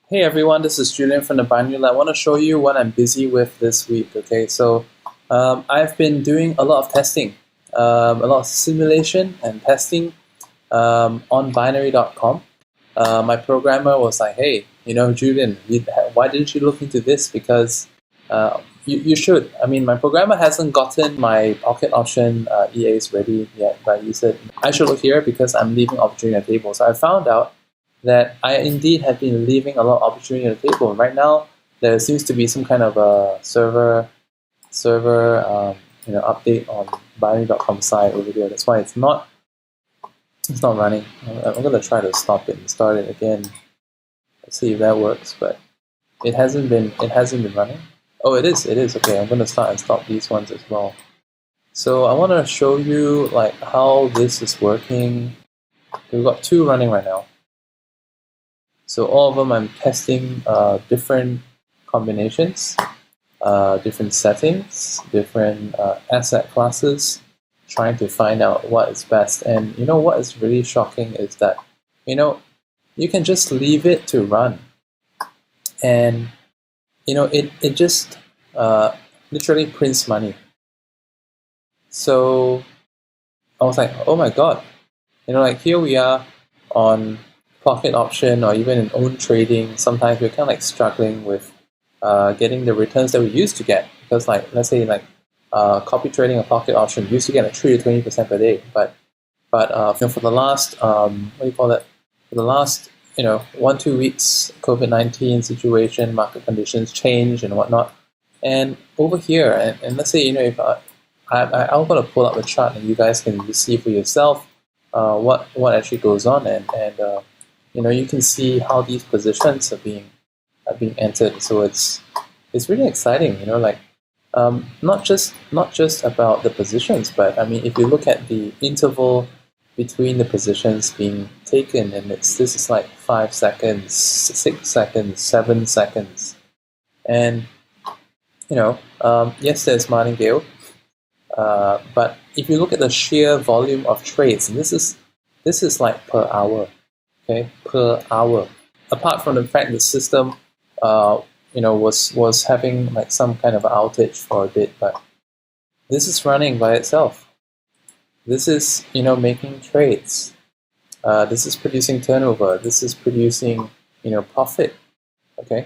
Hey everyone, this is Julian from the Binary Lab. I want to show you what I'm busy with this week. Okay, so I've been doing a lot of testing, a lot of simulation and testing on binary.com. My programmer was like, hey, Julian, why didn't you look into this? Because you should. I mean, my programmer hasn't gotten my pocket option EAs ready yet, but he said I should look here because I'm leaving opportunity on the table. So I found out that I indeed have been leaving a lot of opportunity on the table. Right now, there seems to be some kind of a server update on binary.com side over there. That's why it's not running. I'm gonna try to stop it and start it again. Let's see if that works. But it hasn't been running. Oh, it is. Okay. I'm gonna start and stop these ones as well. So I want to show you like how this is working. We've got two running right now. So all of them I'm testing different combinations, different settings, different asset classes, trying to find out what is best. And what is really shocking is that you can just leave it to run, and it just literally prints money. So I was like, oh my god, like here we are on pocket option or even in own trading. Sometimes we're kind of like struggling with getting the returns that we used to get, because like let's say like copy trading or pocket option used to get like 3 to 20% per day, but for the last for the last 1-2 weeks, COVID-19 situation, market conditions change and whatnot, and over here and let's say if I'm going to pull up a chart and you guys can see for yourself what actually goes on, and you can see how these positions are being entered. So it's really exciting. Not just about the positions, but I mean if you look at the interval between the positions being taken, and this is like 5 seconds, 6 seconds, 7 seconds, and yes, there's martingale, but if you look at the sheer volume of trades, and this is like per hour. Okay, per hour. Apart from the fact the system, was having like some kind of outage for a bit, but this is running by itself. This is making trades. This is producing turnover. This is producing profit. Okay,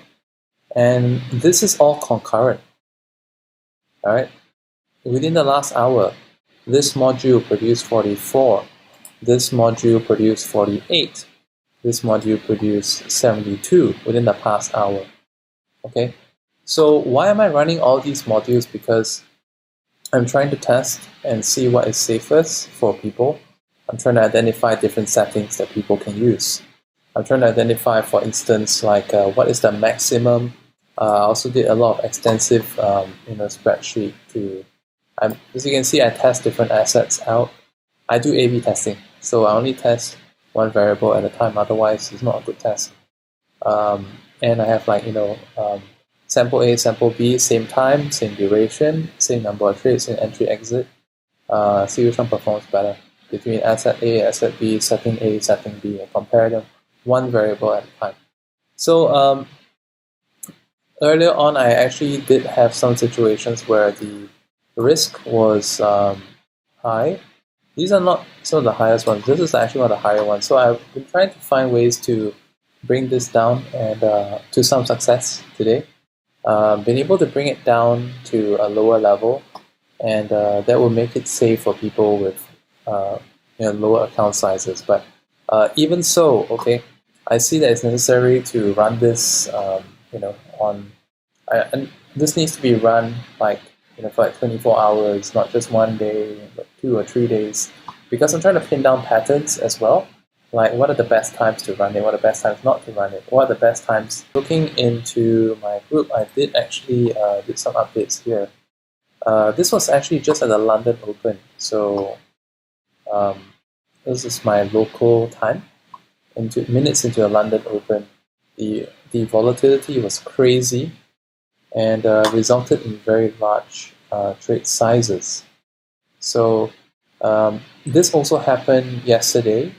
and this is all concurrent. All right. Within the last hour, this module produced 44. This module produced 48. This module produced 72 within the past hour. Okay, so why am I running all these modules? Because I'm trying to test and see what is safest for people. I'm trying to identify different settings that people can use. I'm trying to identify, for instance, like what is the maximum. I also did a lot of extensive spreadsheet to. As you can see, I test different assets out. I do A/B testing, so I only test one variable at a time, otherwise it's not a good test. And I have like sample A, sample B, same time, same duration, same number of trades, same entry exit. See which one performs better between asset A, asset B, setting A, setting B, and compare them one variable at a time. So earlier on, I actually did have some situations where the risk was high. These are not some of the highest ones. This is actually one of the higher ones. So I've been trying to find ways to bring this down, and to some success today. Been able to bring it down to a lower level, and that will make it safe for people with lower account sizes. But even so, okay, I see that it's necessary to run this and this needs to be run like for like 24 hours, not just one day, but 2 or 3 days, because I'm trying to pin down patterns as well. Like what are the best times to run it, what are the best times not to run it, what are the best times. Looking into my group, I did actually did some updates here. This was actually just at the London Open, so this is my local time. Minutes into the London Open, the volatility was crazy, and resulted in very large trade sizes. So this also happened yesterday.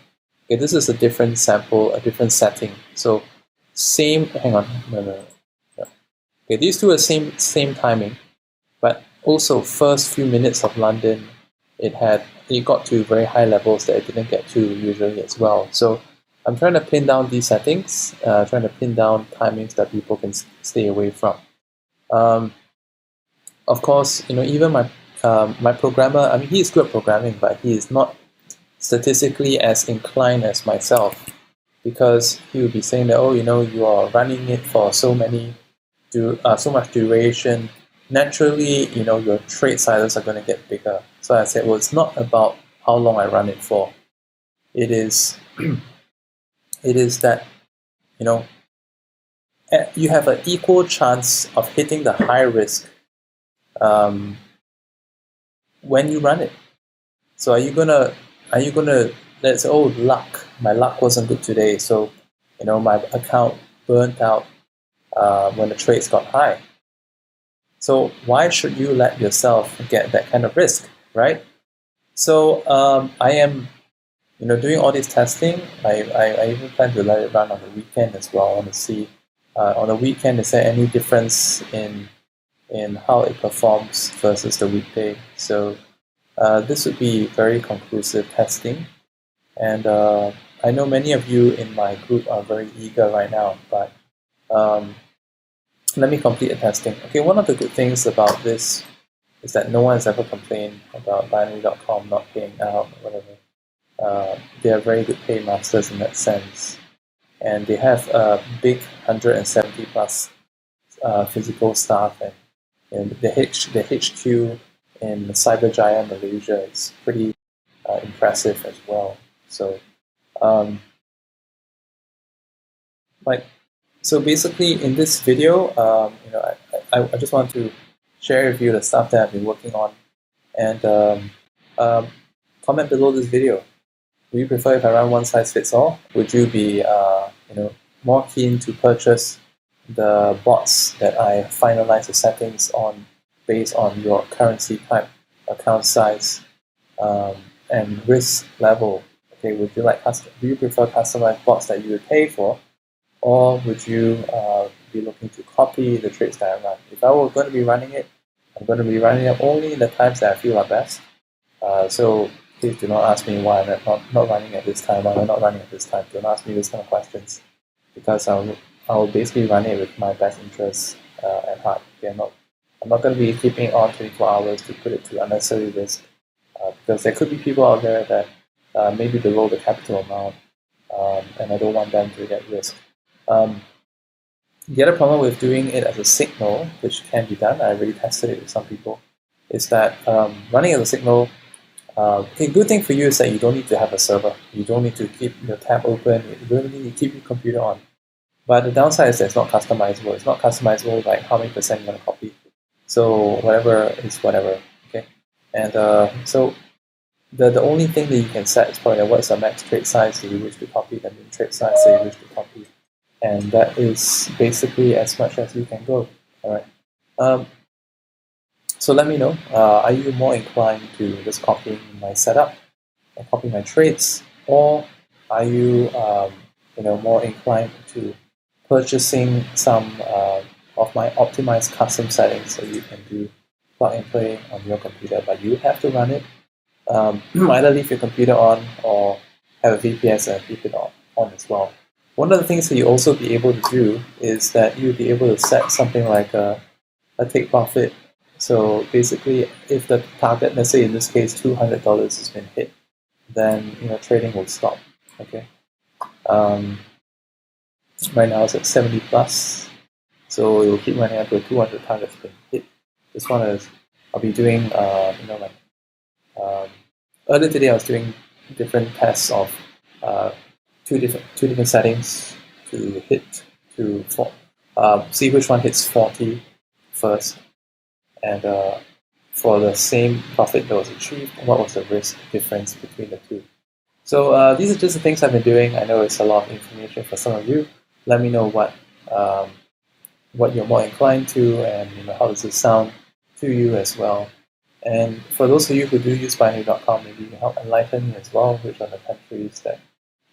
Okay, this is a different sample, a different setting. So same. Hang on, no. Okay, these two are same timing, but also first few minutes of London, it got to very high levels that it didn't get to usually as well. So I'm trying to pin down these settings, trying to pin down timings that people can stay away from. Of course, even my programmer, I mean, he's good at programming, but he is not statistically as inclined as myself, because he would be saying that, you are running it for so much duration. Naturally, your trade sizes are going to get bigger. So I said, well, it's not about how long I run it for. It is, it is that, you have an equal chance of hitting the high risk when you run it. So are you gonna let's say, luck, my luck wasn't good today, so my account burnt out when the trades got high. So why should you let yourself get that kind of risk, right? So I am doing all this testing. I even plan to let it run on the weekend as well. I want to see on the weekend, is there any difference in how it performs versus the weekday. So this would be very conclusive testing, and I know many of you in my group are very eager right now, but let me complete the testing. Okay, one of the good things about this is that no one has ever complained about binary.com not paying out or whatever. They are very good paymasters in that sense, and they have a big 170 plus physical staff, and the HQ in Cyberjaya, Malaysia is pretty impressive as well. So, so basically in this video, I just want to share with you the stuff that I've been working on, and comment below this video. Do you prefer if I run one size fits all? Would you be more keen to purchase the bots that I finalize the settings on based on your currency type, account size, and risk level? Okay, would you do you prefer customized bots that you would pay for, or would you be looking to copy the trades that I run? If I were going to be running it, I'm going to be running it only in the times that I feel are best. So please do not ask me why I'm not running at this time, why I'm not running at this time. Don't ask me this kind of questions, because I'll basically run it with my best interests at heart. Okay, I'm not going to be keeping it on 24 hours to put it to unnecessary risk, because there could be people out there that may be below the capital amount, and I don't want them to get risk. The other problem with doing it as a signal, which can be done, I already tested it with some people, is that running as a signal, a good thing for you is that you don't need to have a server. You don't need to keep your tab open. You don't need to keep your computer on. But the downside is that it's not customizable. It's not customizable like how many percent you want to copy. So whatever is whatever. Okay, and so the only thing that you can set is probably what's the max trade size that you wish to copy, the min trade size that you wish to copy, and that is basically as much as you can go. All right. So let me know, are you more inclined to just copying my setup and copying my trades, or are you more inclined to purchasing some of my optimized custom settings so you can do plug and play on your computer, but you have to run it. Either leave your computer on or have a VPS and keep it on as well. One of the things that you also be able to do is that you'll be able to set something like a take profit. So basically, if the target, let's say in this case $200 has been hit, then trading will stop. Okay. Right now it's at 70 plus, so it will keep running until 200 targets been hit. This one is I'll be doing earlier today I was doing different tests of two different settings to hit see which one hits 40 first. And for the same profit that was achieved, what was the risk difference between the two? So these are just the things I've been doing. I know it's a lot of information for some of you. Let me know what you're more inclined to, and how does it sound to you as well. And for those of you who do use binary.com, maybe you can help enlighten me as well, which are the countries that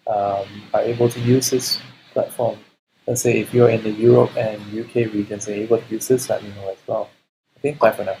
are able to use this platform. let's say if you're in the Europe and UK regions and able to use this, let me know as well. Okay, bye for now.